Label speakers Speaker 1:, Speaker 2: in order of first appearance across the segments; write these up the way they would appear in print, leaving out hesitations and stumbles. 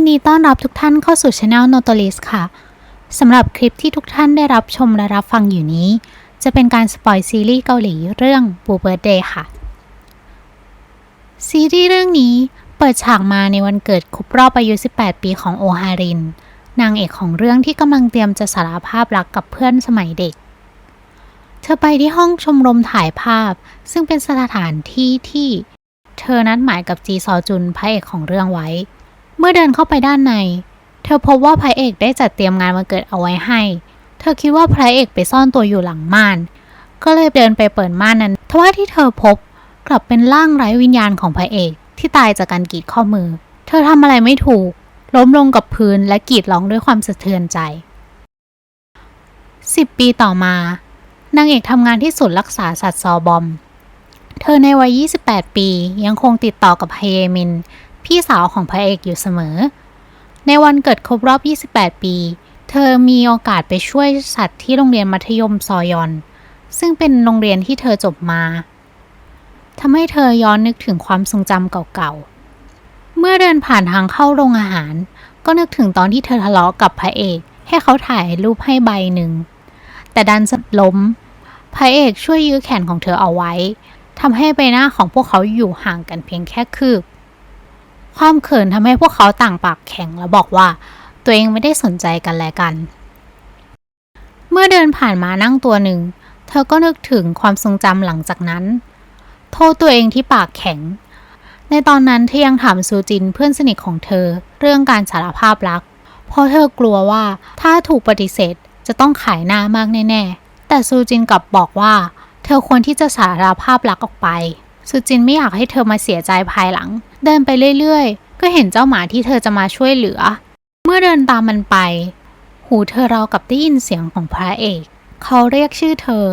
Speaker 1: นดีต้อนรับทุกท่านเข้าสู่ Channel Notolis ค่ะสำหรับคลิปที่ทุกท่านได้รับชมและรับฟังอยู่นี้จะเป็นการสปอยซีรีส์เกาหลีเรื่อง Blue Birthday ค่ะซีรีส์เรื่องนี้เปิดฉากมาในวันเกิดครบรอบอายุ 18 ปีของโอฮารินนางเอกของเรื่องที่กำลังเตรียมจะสารภาพรักกับเพื่อนสมัยเด็กเธอไปที่ห้องชมรมถ่ายภาพซึ่งเป็นสถานที่ที่เธอนัดหมายกับจีซอจุนพระเอกของเรื่องไว้เมื่อเดินเข้าไปด้านในเธอพบว่าพระเอกได้จัดเตรียมงานวันเกิดเอาไว้ให้เธอคิดว่าพระเอกไปซ่อนตัวอยู่หลังม่านก็เลยเดินไปเปิดม่านนั้นทว่าที่เธอพบกลับเป็นร่างไร้วิญญาณของพระเอกที่ตายจากการกรีดข้อมือเธอทำอะไรไม่ถูกล้มลงกับพื้นและกรีดร้องด้วยความสะเทือนใจ10 ปีต่อมานางเอกทำงานที่ศูนย์รักษาสัตว์ซอบอมเธอในวัย 28 ปียังคงติดต่อกับฮเยมินพี่สาวของพระเอกอยู่เสมอในวันเกิดครบรอบ 28 ปีเธอมีโอกาสไปช่วยสัตว์ที่โรงเรียนมัธยมซอยอนซึ่งเป็นโรงเรียนที่เธอจบมาทำให้เธอย้อนนึกถึงความทรงจำเก่าๆเมื่อเดินผ่านทางเข้าโรงอาหารก็นึกถึงตอนที่เธอทะเลาะกับพระเอกให้เขาถ่ายรูปให้ใบหนึ่งแต่ดันล้มพระเอกช่วยยื้อแขนของเธอเอาไว้ทำให้ใบหน้าของพวกเขาอยู่ห่างกันเพียงแค่คืบความเขินทำให้พวกเขาต่างปากแข็งและบอกว่าตัวเองไม่ได้สนใจกันและกันเมื่อเดินผ่านมานั่งตัวหนึ่งเธอก็นึกถึงความทรงจำหลังจากนั้นโทษตัวเองที่ปากแข็งในตอนนั้นเธอยังถามซูจินเพื่อนสนิทของเธอเรื่องการสารภาพรักเพราะเธอกลัวว่าถ้าถูกปฏิเสธจะต้องขายหน้ามากแน่ๆแต่ซูจินกลับบอกว่าเธอควรที่จะสารภาพรักออกไปซูจินไม่อยากให้เธอมาเสียใจภายหลังเดินไปเรื่อยๆก็เห็นเจ้าหมาที่เธอจะมาช่วยเหลือเมื่อเดินตามมันไปหูเธอราวกับได้ยินเสียงของพระเอกเขาเรียกชื่อเธอ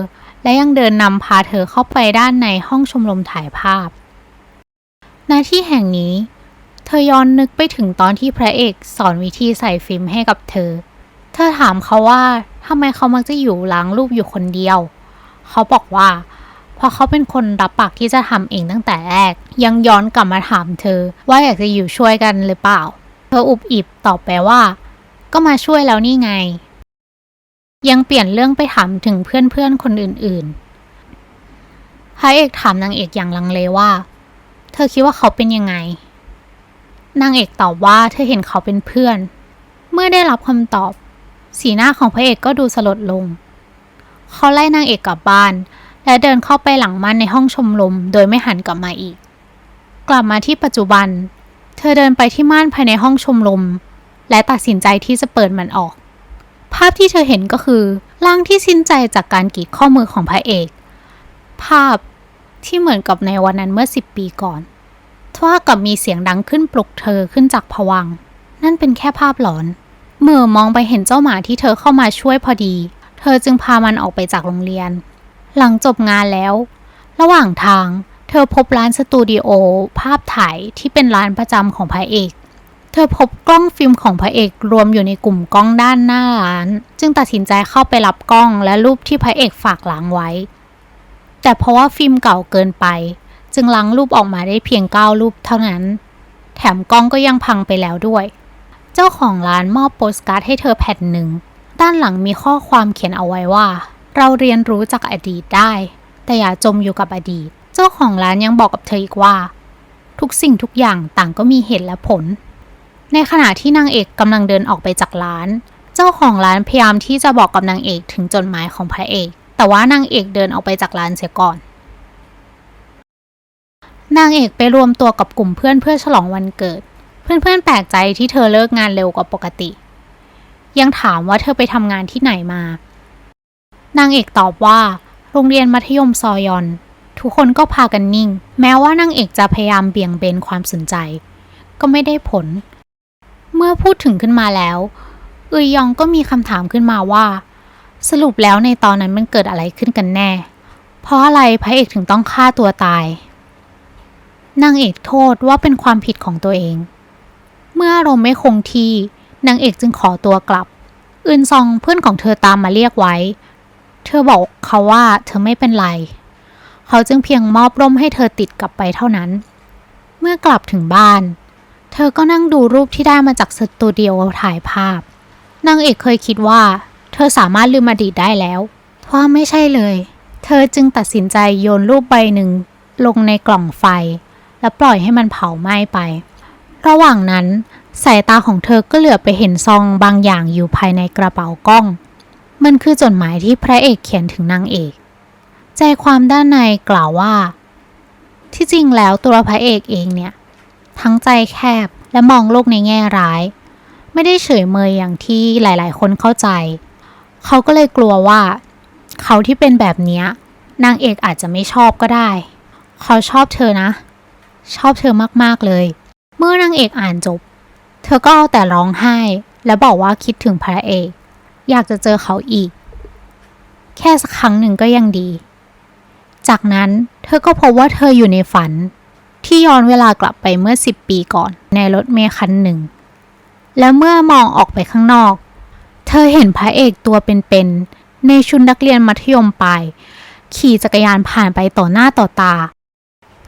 Speaker 1: และยังเดินนำพาเธอเข้าไปด้านในห้องชมรมถ่ายภาพณที่แห่งนี้เธอย้อนนึกไปถึงตอนที่พระเอกสอนวิธีใส่ฟิล์มให้กับเธอถามเขาว่าทำไมเขามักจะอยู่ล้างรูปอยู่คนเดียวเขาบอกว่าเพราะเขาเป็นคนรับปากที่จะทำเองตั้งแต่แรกยังย้อนกลับมาถามเธอว่าอยากจะอยู่ช่วยกันหรือเปล่าเธออุบอิบตอบไปว่าก็มาช่วยแล้วนี่ไงยังเปลี่ยนเรื่องไปถามถึงเพื่อนคนอื่นๆพระเอกถามนางเอกอย่างลังเลว่าเธอคิดว่าเขาเป็นยังไงนางเอกตอบว่าเธอเห็นเขาเป็นเพื่อนเมื่อได้รับคำตอบสีหน้าของพระเอกก็ดูสลดลงเขาไล่นางเอกกลับบ้านและเดินเข้าไปหลังม่านในห้องชมรมโดยไม่หันกลับมาอีกกลับมาที่ปัจจุบันเธอเดินไปที่ม่านภายในห้องชมรมและตัดสินใจที่จะเปิดมันออกภาพที่เธอเห็นก็คือร่างที่สิ้นใจจากการกรีดข้อมือของพระเอกภาพที่เหมือนกับในวันนั้นเมื่อ10 ปีก่อนทว่ากับมีเสียงดังขึ้นปลุกเธอขึ้นจากภวังค์นั่นเป็นแค่ภาพหลอนเมื่อมองไปเห็นเจ้าหมาที่เธอเข้ามาช่วยพอดีเธอจึงพามันออกไปจากโรงเรียนหลังจบงานแล้วระหว่างทางเธอพบร้านสตูดิโอภาพถ่ายที่เป็นร้านประจำของพระเอกเธอพบกล้องฟิล์มของพระเอกรวมอยู่ในกลุ่มกล้องด้านหน้าร้านจึงตัดสินใจเข้าไปรับกล้องและรูปที่พระเอกฝากล้างไว้แต่เพราะว่าฟิล์มเก่าเกินไปจึงล้างรูปออกมาได้เพียง9 รูปเท่านั้นแถมกล้องก็ยังพังไปแล้วด้วยเจ้าของร้านมอบโปสการ์ดให้เธอแผ่นหนึ่งด้านหลังมีข้อความเขียนเอาไว้ว่าเราเรียนรู้จากอดีตได้แต่อย่าจมอยู่กับอดีตเจ้าของร้านยังบอกกับเธออีกว่าทุกสิ่งทุกอย่างต่างก็มีเหตุและผลในขณะที่นางเอกกำลังเดินออกไปจากร้านเจ้าของร้านพยายามที่จะบอกกับนางเอกถึงจดหมายของพระเอกแต่ว่านางเอกเดินออกไปจากร้านเสียก่อนนางเอกไปรวมตัวกับกลุ่มเพื่อฉลองวันเกิดเพื่อนแปลกใจที่เธอเลิกงานเร็วกว่าปกติยังถามว่าเธอไปทำงานที่ไหนมานางเอกตอบว่าโรงเรียนมัธยมซอยอนทุกคนก็พากันนิ่งแม้ว่านางเอกจะพยายามเบี่ยงเบนความสนใจก็ไม่ได้ผลเมื่อพูดถึงขึ้นมาแล้วอึยยองก็มีคำถามขึ้นมาว่าสรุปแล้วในตอนนั้นมันเกิดอะไรขึ้นกันแน่เพราะอะไรพระเอกถึงต้องฆ่าตัวตายนางเอกโทษว่าเป็นความผิดของตัวเองเมื่ออารมณ์ไม่คงที่นางเอกจึงขอตัวกลับอึนซองเพื่อนของเธอตามมาเรียกไว้เธอบอกเขาว่าเธอไม่เป็นไรเขาจึงเพียงมอบร่มให้เธอติดกลับไปเท่านั้นเมื่อกลับถึงบ้าน เธอก็นั่งดูรูปที่ได้มาจากสตูดิโอถ่ายภาพนางเอกเคยคิดว่าเธอสามารถลืมอดีตได้แล้วเพราะไม่ใช่เลยเธอจึงตัดสินใจโยนรูปใบหนึ่งลงในกล่องไฟและปล่อยให้มันเผาไหม้ไประหว่างนั้นสายตาของเธอก็เหลือบไปเห็นซองบางอย่างอยู่ภายในกระเป๋ากล้องมันคือจดหมายที่พระเอกเขียนถึงนางเอกใจความด้านในกล่าวว่าที่จริงแล้วตัวพระเอกเองเนี่ยทั้งใจแคบและมองโลกในแง่ร้ายไม่ได้เฉยเมยอย่างที่หลายๆคนเข้าใจเขาก็เลยกลัวว่าเขาที่เป็นแบบนี้นางเอกอาจจะไม่ชอบก็ได้เขาชอบเธอนะชอบเธอมากๆเลยเมื่อนางเอกอ่านจบเธอก็เอาแต่ร้องไห้และบอกว่าคิดถึงพระเอกอยากจะเจอเขาอีกแค่สักครั้งหนึ่งก็ยังดีจากนั้นเธอก็พบว่าเธออยู่ในฝันที่ย้อนเวลากลับไปเมื่อ10 ปีก่อนในรถเมล์คันหนึ่งและเมื่อมองออกไปข้างนอกเธอเห็นพระเอกตัวเป็นๆในชุดนักเรียนมัธยมปลายขี่จักรยานผ่านไปต่อหน้าต่อตา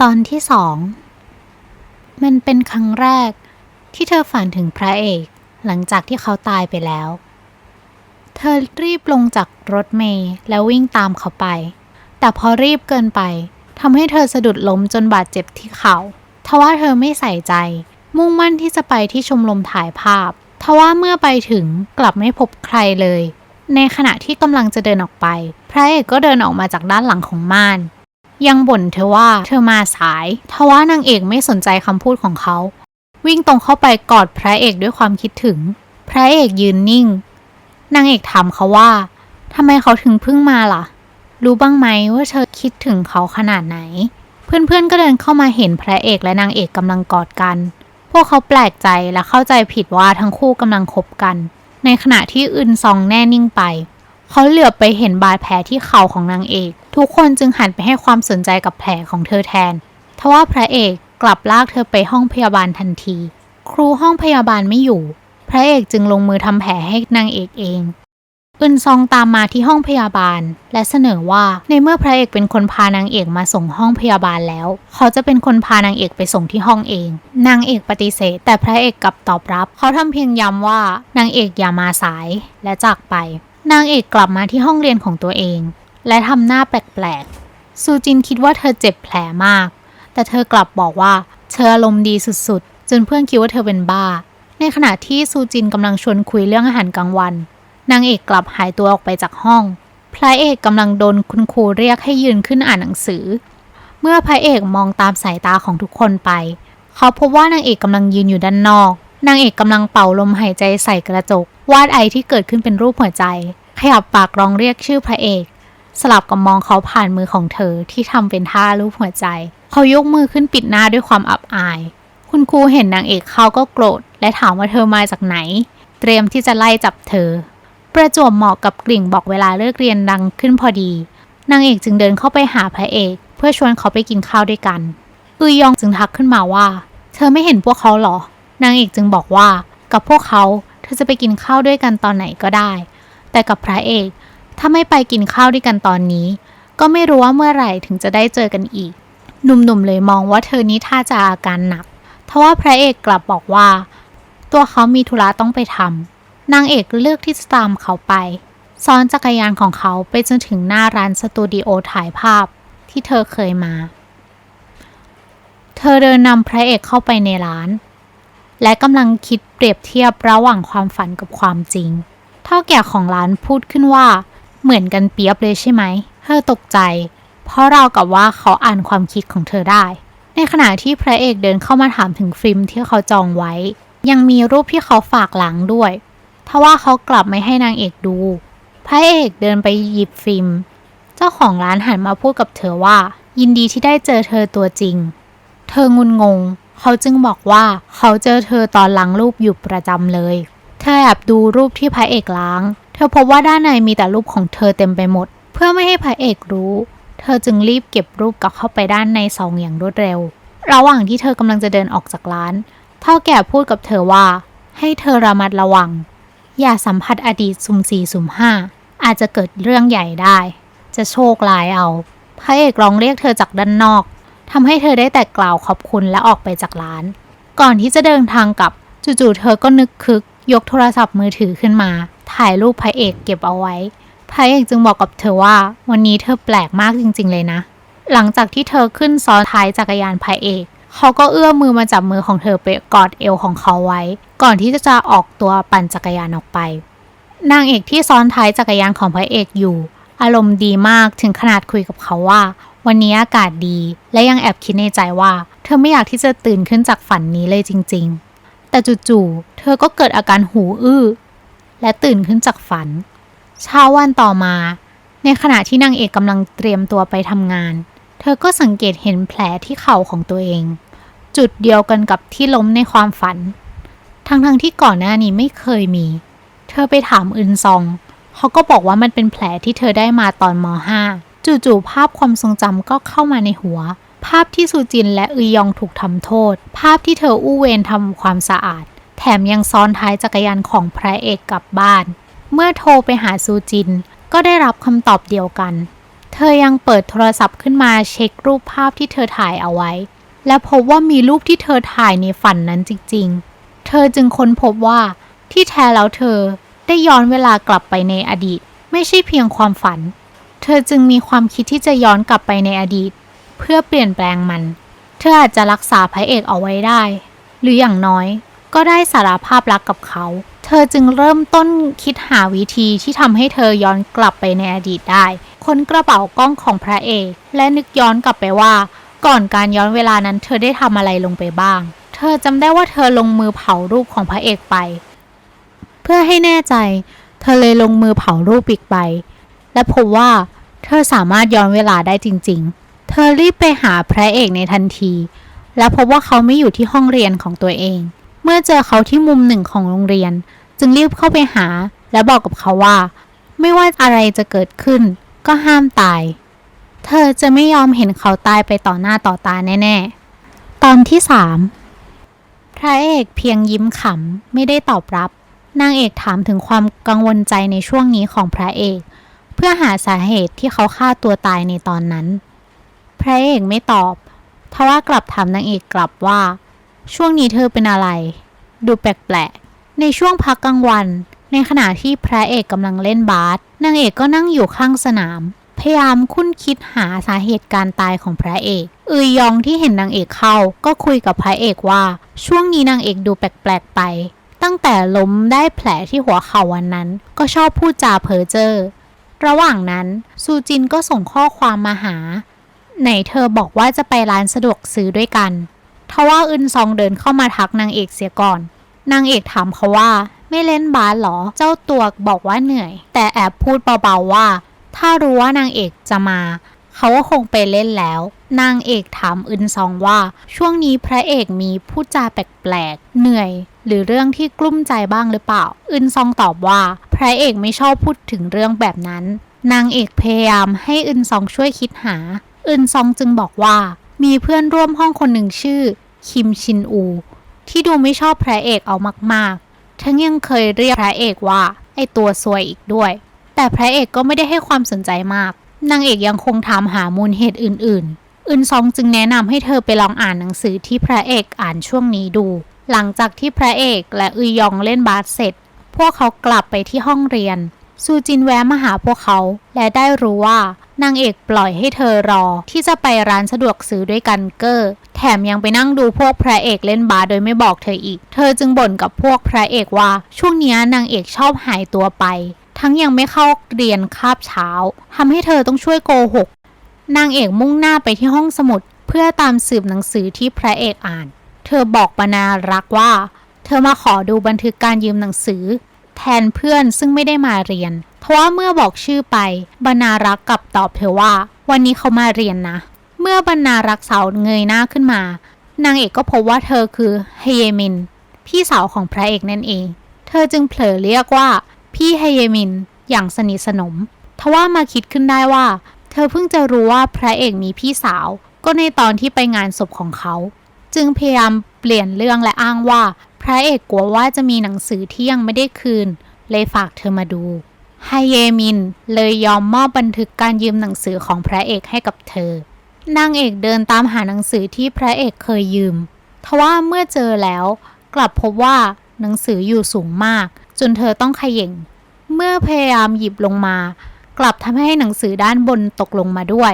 Speaker 1: ตอนที่2มันเป็นครั้งแรกที่เธอฝันถึงพระเอกหลังจากที่เขาตายไปแล้วเธอรีบลงจากรถเมล์แล้ววิ่งตามเขาไปแต่พอรีบเกินไปทำให้เธอสะดุดล้มจนบาดเจ็บที่เข่าทว่าเธอไม่ใส่ใจมุ่งมั่นที่จะไปที่ชมรมถ่ายภาพทว่าเมื่อไปถึงกลับไม่พบใครเลยในขณะที่กำลังจะเดินออกไปพระเอกก็เดินออกมาจากด้านหลังของม่านยังบ่นเธอว่าเธอมาสายทว่านางเอกไม่สนใจคำพูดของเขาวิ่งตรงเข้าไปกอดพระเอกด้วยความคิดถึงพระเอกยืนนิ่งนางเอกถามเขาว่าทำไมเขาถึงเพิ่งมาล่ะรู้บ้างไหมว่าเธอคิดถึงเขาขนาดไหนเพื่อนๆก็เดินเข้ามาเห็นพระเอกและนางเอกกำลังกอดกันพวกเขาแปลกใจและเข้าใจผิดว่าทั้งคู่กำลังคบกันในขณะที่อึนซองแน่นิ่งไปเขาเหลือบไปเห็นบาดแผลที่เข่าของนางเอกทุกคนจึงหันไปให้ความสนใจกับแผลของเธอแทนทว่าพระเอกกลับลากเธอไปห้องพยาบาลทันทีครูห้องพยาบาลไม่อยู่พระเอกจึงลงมือทำแผลให้นางเอกเองอึนซองตามมาที่ห้องพยาบาลและเสนอว่าในเมื่อพระเอกเป็นคนพานางเอกมาส่งห้องพยาบาลแล้วเขาจะเป็นคนพานางเอกไปส่งที่ห้องเองนางเอกปฏิเสธแต่พระเอกกลับตอบรับเขาทำเพียงย้ำว่านางเอกอย่ามาสายและจากไปนางเอกกลับมาที่ห้องเรียนของตัวเองและทำหน้าแปลกๆซูจินคิดว่าเธอเจ็บแผลมากแต่เธอกลับบอกว่าเธออารมณ์ดีสุดๆจนเพื่อนคิดว่าเธอเป็นบ้าในขณะที่ซูจินกำลังชวนคุยเรื่องอาหารกลางวันนางเอกกลับหายตัวออกไปจากห้องพระเอกกำลังโดนคุณครูเรียกให้ยืนขึ้นอ่านหนังสือเมื่อพระเอกมองตามสายตาของทุกคนไปเขาพบว่านางเอกกำลังยืนอยู่ด้านนอกนางเอกกำลังเป่าลมหายใจใส่กระจกวาดไอที่เกิดขึ้นเป็นรูปหัวใจขยับปากร้องเรียกชื่อพระเอกสลับกับมองเขาผ่านมือของเธอที่ทำเป็นท่ารูปหัวใจเขายกมือขึ้นปิดหน้าด้วยความอับอายคุณครูเห็นนางเอกเข้าก็โกรธและถามว่าเธอมาจากไหนเตรียมที่จะไล่จับเธอประจวบเหมาะกับกลิ่งบอกเวลาเลิกเรียนดังขึ้นพอดีนางเอกจึงเดินเข้าไปหาพระเอกเพื่อชวนเขาไปกินข้าวด้วยกันอึยยองจึงทักขึ้นมาว่าเธอไม่เห็นพวกเขาหรอนางเอกจึงบอกว่ากับพวกเขาเธอจะไปกินข้าวด้วยกันตอนไหนก็ได้แต่กับพระเอกถ้าไม่ไปกินข้าวด้วยกันตอนนี้ก็ไม่รู้ว่าเมื่อไหร่ถึงจะได้เจอกันอีกหนุ่มๆเลยมองว่าเธอนี้ท่าจะอาการหนักทว่าพระเอกกลับบอกว่าตัวเขามีธุระต้องไปทำนางเอกเลือกที่จะตามเขาไปซ้อนจักรยานของเขาไปจนถึงหน้าร้านสตูดิโอถ่ายภาพที่เธอเคยมาเธอเดินนำพระเอกเข้าไปในร้านและกำลังคิดเปรียบเทียบระหว่างความฝันกับความจริงเท่าแก่ของร้านพูดขึ้นว่าเหมือนกันเปียบเลยใช่ไหมเธอตกใจเพราะราวกับว่าเขาอ่านความคิดของเธอได้ในขณะที่พระเอกเดินเข้ามาถามถึงฟิล์มที่เขาจองไว้ยังมีรูปที่เขาฝากหลังด้วยทว่าเขากลับไม่ให้นางเอกดูพระเอกเดินไปหยิบฟิล์มเจ้าของร้านหันมาพูดกับเธอว่ายินดีที่ได้เจอเธอตัวจริงเธองุนงงเขาจึงบอกว่าเขาเจอเธอตอนล้างรูปอยู่ประจำเลยเธอแอบดูรูปที่พระเอกล้างเธอพบว่าด้านในมีแต่รูปของเธอเต็มไปหมดเพื่อไม่ให้พระเอกรู้เธอจึงรีบเก็บรูปกลับเข้าไปด้านในซองอย่างรวดเร็วระหว่างที่เธอกำลังจะเดินออกจากร้านเฒ่าแก่พูดกับเธอว่าให้เธอระมัดระวังอย่าสัมผัสอดีตสุ่มสี่สุ่มห้าอาจจะเกิดเรื่องใหญ่ได้จะโชคร้ายเอาพระเอกร้องเรียกเธอจากด้านนอกทำให้เธอได้แต่กล่าวขอบคุณและออกไปจากร้าน ก่อนที่จะเดินทางกลับจู่ๆเธอก็นึกคึกยกโทรศัพท์มือถือขึ้นมาถ่ายรูปพระเอกเก็บเอาไว้พระเอกจึงบอกกับเธอว่าวันนี้เธอแปลกมากจริงๆเลยนะหลังจากที่เธอขึ้นซ้อนท้ายจักรยานพระเอกเขาก็เอื้อมมือมาจับมือของเธอไปกอดเอวของเขาไว้ก่อนที่จะออกตัวปั่นจักรยานออกไปนางเอกที่ซ้อนท้ายจักรยานของพระเอกอยู่อารมณ์ดีมากถึงขนาดคุยกับเขาว่าวันนี้อากาศดีและยังแอบคิดในใจว่าเธอไม่อยากที่จะตื่นขึ้นจากฝันนี้เลยจริงๆแต่จู่ๆเธอก็เกิดอาการหูอื้อและตื่นขึ้นจากฝันเช้าวันต่อมาในขณะที่นางเอกกำลังเตรียมตัวไปทำงานเธอก็สังเกตเห็นแผลที่เข่าของตัวเองจุดเดียวกันกับที่ล้มในความฝันทั้งที่ก่อนหน้านี้ไม่เคยมีเธอไปถามอึนซองเขาก็บอกว่ามันเป็นแผลที่เธอได้มาตอนม.5 จู่ๆภาพความทรงจำก็เข้ามาในหัวภาพที่ซูจินและอึยยองถูกทำโทษภาพที่เธออู้เวรทำความสะอาดแถมยังซ้อนท้ายจักรยานของพระเอกกลับบ้านเมื่อโทรไปหาซูจินก็ได้รับคำตอบเดียวกันเธอยังเปิดโทรศัพท์ขึ้นมาเช็ครูปภาพที่เธอถ่ายเอาไว้และพบว่ามีรูปที่เธอถ่ายในฝันนั้นจริงๆเธอจึงค้นพบว่าที่แท้แล้วเธอได้ย้อนเวลากลับไปในอดีตไม่ใช่เพียงความฝันเธอจึงมีความคิดที่จะย้อนกลับไปในอดีตเพื่อเปลี่ยนแปลงมันเธออาจจะรักษาพระเอกเอาไว้ได้หรืออย่างน้อยก็ได้สารภาพรักกับเขาเธอจึงเริ่มต้นคิดหาวิธีที่ทำให้เธอย้อนกลับไปในอดีตได้ค้นกระเป๋ากล้องของพระเอกและนึกย้อนกลับไปว่าก่อนการย้อนเวลานั้นเธอได้ทำอะไรลงไปบ้างเธอจำได้ว่าเธอลงมือเผารูปของพระเอกไปเพื่อให้แน่ใจเธอเลยลงมือเผารูปอีกใบและพบว่าเธอสามารถย้อนเวลาได้จริงๆเธอรีบไปหาพระเอกในทันทีและพบว่าเขาไม่อยู่ที่ห้องเรียนของตัวเองเมื่อเจอเขาที่มุมหนึ่งของโรงเรียนจึงรีบเข้าไปหาและบอกกับเขาว่าไม่ว่าอะไรจะเกิดขึ้นก็ห้ามตายเธอจะไม่ยอมเห็นเขาตายไปต่อหน้าต่อตาแน่ๆตอนที่ 3พระเอกเพียงยิ้มขำไม่ได้ตอบรับนางเอกถามถึงความกังวลใจในช่วงนี้ของพระเอกเพื่อหาสาเหตุที่เขาฆ่าตัวตายในตอนนั้นพระเอกไม่ตอบทว่ากลับถามนางเอกกลับว่าช่วงนี้เธอเป็นอะไรดูแปลกๆในช่วงพักกลางวันในขณะที่พระเอกกำลังเล่นบาสนางเอกก็นั่งอยู่ข้างสนามพยายามคุ้นคิดหาสาเหตุการตายของพระเอกอึยยองที่เห็นนางเอกเข้าก็คุยกับพระเอกว่าช่วงนี้นางเอกดูแปลกๆไปตั้งแต่ล้มได้แผลที่หัวเข่าวันนั้นก็ชอบพูดจาเพ้อเจ้อระหว่างนั้นซูจินก็ส่งข้อความมาหาไหนเธอบอกว่าจะไปร้านสะดวกซื้อด้วยกันทว่าอึนซองเดินเข้ามาทักนางเอกเสียก่อนนางเอกถามเขาว่าไม่เล่นบาสหรอเจ้าตัวบอกว่าเหนื่อยแต่แอบพูดเบาๆว่าถ้ารู้ว่านางเอกจะมาเขาก็คงไปเล่นแล้วนางเอกถามอึนซองว่าช่วงนี้พระเอกมีพูดจาแปลกๆเหนื่อยหรือเรื่องที่กลุ้มใจบ้างหรือเปล่าอึนซองตอบว่าพระเอกไม่ชอบพูดถึงเรื่องแบบนั้นนางเอกพยายามให้อึนซองช่วยคิดหาอึนซองจึงบอกว่ามีเพื่อนร่วมห้องคนหนึ่งชื่อคิมชินอูที่ดูไม่ชอบพระเอกเอามากๆทั้งยังเคยเรียกพระเอกว่าไอตัวซวยอีกด้วยแต่พระเอกก็ไม่ได้ให้ความสนใจมากนางเอกยังคงถามหามูลเหตุอื่นๆอึนซองจึงแนะนำให้เธอไปลองอ่านหนังสือที่พระเอกอ่านช่วงนี้ดูหลังจากที่พระเอกและอึยยองเล่นบาสเสร็จพวกเขากลับไปที่ห้องเรียนซูจินแวะมาหาพวกเขาและได้รู้ว่านางเอกปล่อยให้เธอรอที่จะไปร้านสะดวกซื้อด้วยกันเกอร์แถมยังไปนั่งดูพวกพระเอกเล่นบาสโดยไม่บอกเธออีกเธอจึงบ่นกับพวกพระเอกว่าช่วงนี้นางเอกชอบหายตัวไปทั้งยังไม่เข้าเรียนคาบเช้าทำให้เธอต้องช่วยโกหกนางเอกมุ่งหน้าไปที่ห้องสมุดเพื่อตามสืบหนังสือที่พระเอกอ่านเธอบอกบรรณารักษ์ว่าเธอมาขอดูบันทึกการยืมหนังสือแทนเพื่อนซึ่งไม่ได้มาเรียนทว่าเมื่อบอกชื่อไปบรรณารักษ์กลับตอบเธอว่าวันนี้เขามาเรียนนะเมื่อบรรณารักษ์สาวเงยหน้าขึ้นมานางเอกก็พบว่าเธอคือเฮเยมินพี่สาวของพระเอกนั่นเองเธอจึงเผลอเรียกว่าพี่เฮเยมินอย่างสนิทสนมทว่ามาคิดขึ้นได้ว่าเธอเพิ่งจะรู้ว่าพระเอกมีพี่สาวก็ในตอนที่ไปงานศพของเขาจึงพยายามเปลี่ยนเรื่องและอ้างว่าพระเอกกลัวว่าจะมีหนังสือที่ยังไม่ได้คืนเลยฝากเธอมาดูไฮเยมินเลยยอมมอบบันทึกการยืมหนังสือของพระเอกให้กับเธอนางเอกเดินตามหาหนังสือที่พระเอกเคยยืม ทว่าเมื่อเจอแล้วกลับพบว่าหนังสืออยู่สูงมากจนเธอต้องเขย่งเมื่อพยายามหยิบลงมากลับทำให้หนังสือด้านบนตกลงมาด้วย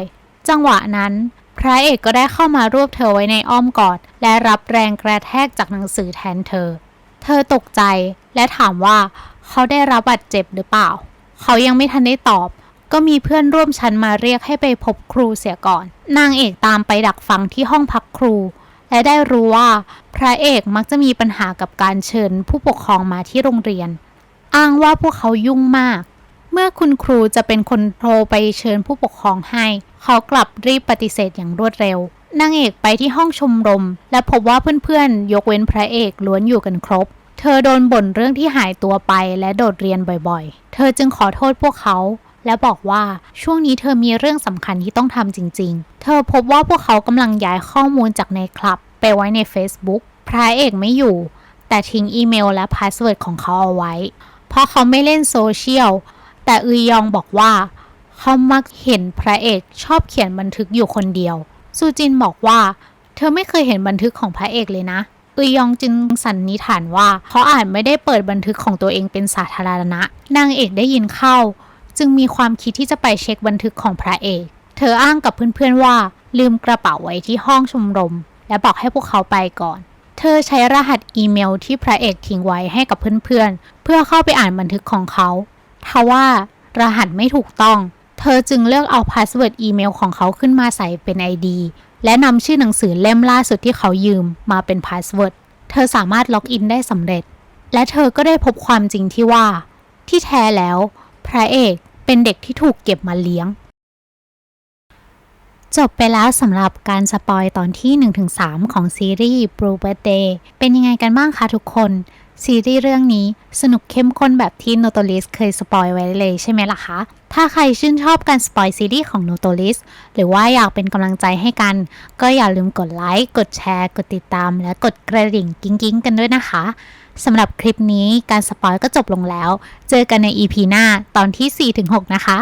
Speaker 1: จังหวะนั้นพระเอกก็ได้เข้ามารวบเธอไว้ในอ้อมกอดและรับแรงกระแทกจากหนังสือแทนเธอตกใจและถามว่าเขาได้รับบาดเจ็บหรือเปล่าเขายังไม่ทันได้ตอบก็มีเพื่อนร่วมชั้นมาเรียกให้ไปพบครูเสียก่อนนางเอกตามไปดักฟังที่ห้องพักครูและได้รู้ว่าพระเอกมักจะมีปัญหากับการเชิญผู้ปกครองมาที่โรงเรียนอ้างว่าพวกเขายุ่งมากเมื่อคุณครูจะเป็นคนโทรไปเชิญผู้ปกครองให้เขากลับรีบปฏิเสธอย่างรวดเร็วนางเอกไปที่ห้องชมรมและพบว่าเพื่อนๆยกเว้นพระเอกล้วนอยู่กันครบเธอโดนบ่นเรื่องที่หายตัวไปและโดดเรียนบ่อยๆเธอจึงขอโทษพวกเขาและบอกว่าช่วงนี้เธอมีเรื่องสำคัญที่ต้องทำจริงๆเธอพบว่าพวกเขากำลังย้ายข้อมูลจากในคลับไปไว้ใน Facebook พระเอกไม่อยู่แต่ทิ้งอีเมลและพาสเวิร์ดของเขาเอาไว้เพราะเขาไม่เล่นโซเชียลแต่อึยยองบอกว่าเขามักเห็นพระเอกชอบเขียนบันทึกอยู่คนเดียวซูจินบอกว่าเธอไม่เคยเห็นบันทึกของพระเอกเลยนะอึยยองจึงสันนิษฐานว่าเขาอาจไม่ได้เปิดบันทึกของตัวเองเป็นสาธารณะนางเอกได้ยินเข้าจึงมีความคิดที่จะไปเช็คบันทึกของพระเอกเธออ้างกับเพื่อนๆว่าลืมกระเป๋าไว้ที่ห้องชมรมและบอกให้พวกเขาไปก่อนเธอใช้รหัสอีเมลที่พระเอกทิ้งไว้ให้กับเพื่อนๆเพื่อเข้าไปอ่านบันทึกของเขาทว่ารหัสไม่ถูกต้องเธอจึงเลือกเอาพาสเวิร์ดอีเมลของเขาขึ้นมาใส่เป็น ID และนำชื่อหนังสือเล่มล่าสุดที่เขายืมมาเป็นพาสเวิร์ดเธอสามารถล็อกอินได้สำเร็จและเธอก็ได้พบความจริงที่ว่าที่แท้แล้วพระเอกเป็นเด็กที่ถูกเก็บมาเลี้ยงจบไปแล้วสำหรับการสปอยตอนที่ 1-3 ของซีรีส์ Blue Birthday เป็นยังไงกันบ้างคะทุกคนซีรีส์เรื่องนี้สนุกเข้มข้นแบบที่ Notolis เคยสปอยไว้เลยใช่ไหมล่ะคะถ้าใครชื่นชอบการสปอยซีรีส์ของ Notolis หรือว่าอยากเป็นกำลังใจให้กันก็อย่าลืมกดไลค์กดแชร์กดติดตามและกดกระดิ่งกิ๊งๆกันด้วยนะคะสำหรับคลิปนี้การสปอยก็จบลงแล้วเจอกันใน EP หน้าตอนที่ 4-6 นะคะ